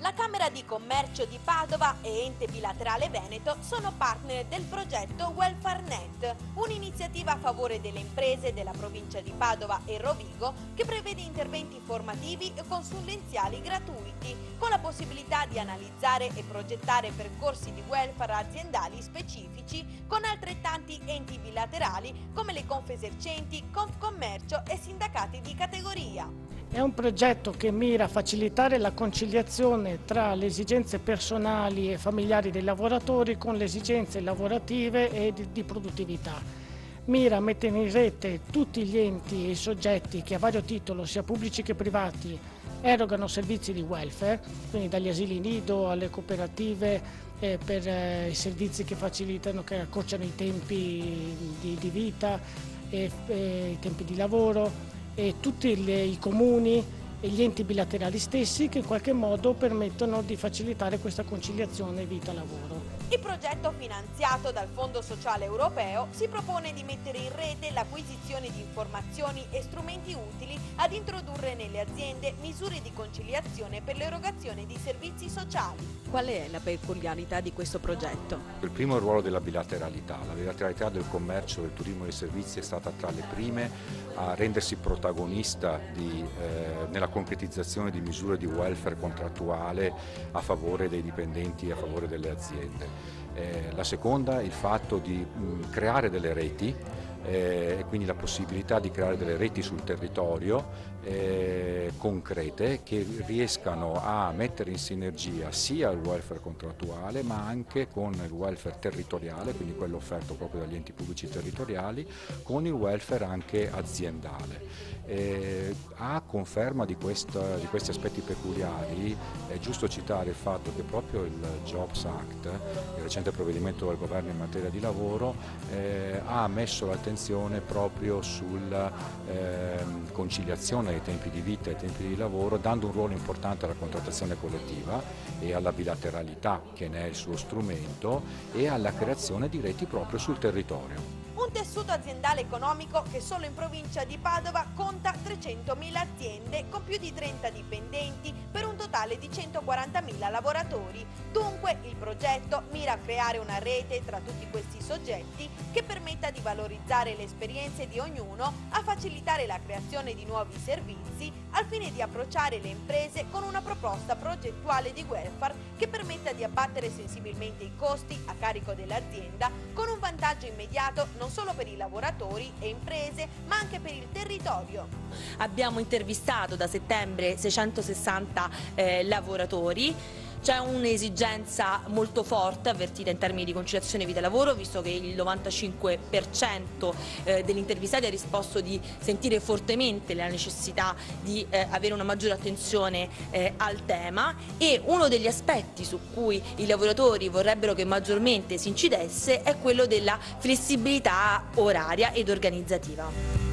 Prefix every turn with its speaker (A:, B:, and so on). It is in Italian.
A: La Camera di Commercio di Padova e Ente Bilaterale Veneto sono partner del progetto WelfareNet, un'iniziativa a favore delle imprese della provincia di Padova e Rovigo che prevede interventi formativi e consulenziali gratuiti, con la possibilità di analizzare e progettare percorsi di welfare aziendali specifici con altrettanti enti bilaterali come le Confesercenti, Confcommercio e sindacati di categoria.
B: È un progetto che mira a facilitare la conciliazione tra le esigenze personali e familiari dei lavoratori con le esigenze lavorative e di produttività. Mira a mettere in rete tutti gli enti e i soggetti che a vario titolo, sia pubblici che privati, erogano servizi di welfare, quindi dagli asili nido alle cooperative per i servizi che facilitano, che accorciano i tempi di vita e i tempi di lavoro, e tutti i comuni e gli enti bilaterali stessi che in qualche modo permettono di facilitare questa conciliazione vita-lavoro.
A: Il progetto, finanziato dal Fondo Sociale Europeo, si propone di mettere in rete l'acquisizione di informazioni e strumenti utili ad introdurre nelle aziende misure di conciliazione per l'erogazione di servizi sociali.
C: Qual è la peculiarità di questo progetto?
D: Il primo è il ruolo della bilateralità. La bilateralità del commercio, del turismo e dei servizi è stata tra le prime a rendersi protagonista nella concretizzazione di misure di welfare contrattuale a favore dei dipendenti e a favore delle aziende. La seconda è il fatto di creare delle reti e quindi la possibilità di creare delle reti sul territorio concrete che riescano a mettere in sinergia sia il welfare contrattuale ma anche con il welfare territoriale, quindi quello offerto proprio dagli enti pubblici territoriali, con il welfare anche aziendale. A conferma di questi aspetti peculiari è giusto citare il fatto che proprio il Jobs Act, il recente provvedimento del governo in materia di lavoro, ha messo l'attenzione proprio sulla conciliazione dei tempi di vita e dei tempi di lavoro, dando un ruolo importante alla contrattazione collettiva e alla bilateralità, che ne è il suo strumento, e alla creazione di reti proprio sul territorio.
A: Un tessuto aziendale economico che solo in provincia di Padova conta 300.000 aziende con più di 30 dipendenti per un totale di 140.000 lavoratori. Dunque il progetto mira a creare una rete tra tutti questi soggetti che permetta di valorizzare le esperienze di ognuno, a facilitare la creazione di nuovi servizi al fine di approcciare le imprese con una proposta progettuale di welfare che permetta di abbattere sensibilmente i costi a carico dell'azienda, con un vantaggio immediato non solo per i lavoratori e imprese ma anche per il territorio.
C: Abbiamo intervistato da settembre 660 lavoratori. C'è un'esigenza molto forte avvertita in termini di conciliazione vita-lavoro, visto che il 95% degli intervistati ha risposto di sentire fortemente la necessità di avere una maggiore attenzione al tema, e uno degli aspetti su cui i lavoratori vorrebbero che maggiormente si incidesse è quello della flessibilità oraria ed organizzativa.